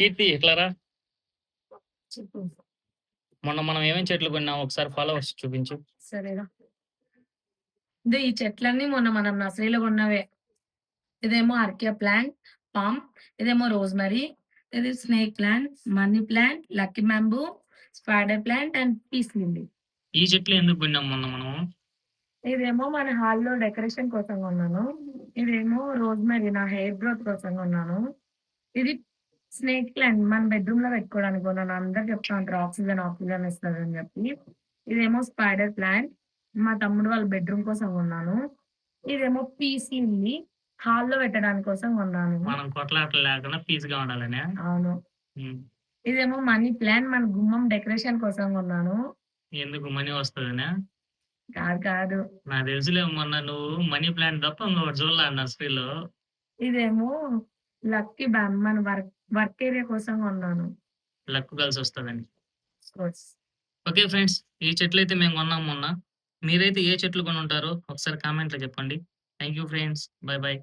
కీర్తి ఇట్లా రా. చెప్పు. మొన్న మనం ఏమేమి చెట్లు కొన్నాం ఒకసారి ఫాలోవర్స్ చూపించు. సరేనా? ఇదే ఈ చెట్లన్నీ మొన్న మనం నర్సరీలో కొన్నవే. ఇదేమో అర్కియా ప్లాంట్, పామ్, ఇదేమో రోజ్‌మెరీ, ఇది snake plant, money plant, lucky bamboo, spider plant and peace lily. ఈ చెట్లు ఎందుకు కొన్నాం మొన్న మనం? ఇదేమో మన హాల్‌లో డెకరేషన్ కోసం కొన్నాను. ఇదేమో రోజ్‌మెరీ నా హెయిర్ గ్రోత్ కోసం కొన్నాను. ఇది స్నేక్ ప్లాంట్ మన బెడ్‌రూమ్‌లో పెట్టుకోవడానికి కొన్నాను. అందరూ చెప్తా ఉంటారు ఆక్సిజన్ ఇస్తదని చెప్పి. ఇదేమో స్పైడర్ ప్లాంట్ మా తమ్ముడు వాళ్ళ బెడ్‌రూమ్ కోసం కొన్నాను. ఇదేమో పీస్ లిల్లీ హాల్‌లో పెట్టడానికి కోసం కొన్నాను. మనం కొట్లాటలు లేకుండా పీస్‌గా ఉండాలనా? అవును. హ్మ్. ఇదేమో మనీ ప్లాంట్ మన గుమ్మం డెకరేషన్ కోసం కొన్నాను. ఎందుకు మనీ వస్తదనా? కాదు. నాకు తెలుసులే మొన్న నువ్వు మనీ ప్లాంట్ తప్ప ఇంకొకటి చూడలే నర్సరీలో. ఇదేమో లక్కీ బ్యాంబ్ మన వర్క్ ఏరియా కోసం కొన్నాను. లక్ కలిసి వస్తదని. కోర్స్. ఓకే ఫ్రెండ్స్, ఈ చెట్లయితే మేము కొన్నాం మొన్న. మీరైతే ఏ చెట్లు కొనుంటారో ఒకసారి కామెంట్‌లో చెప్పండి. Thank you friends. By by.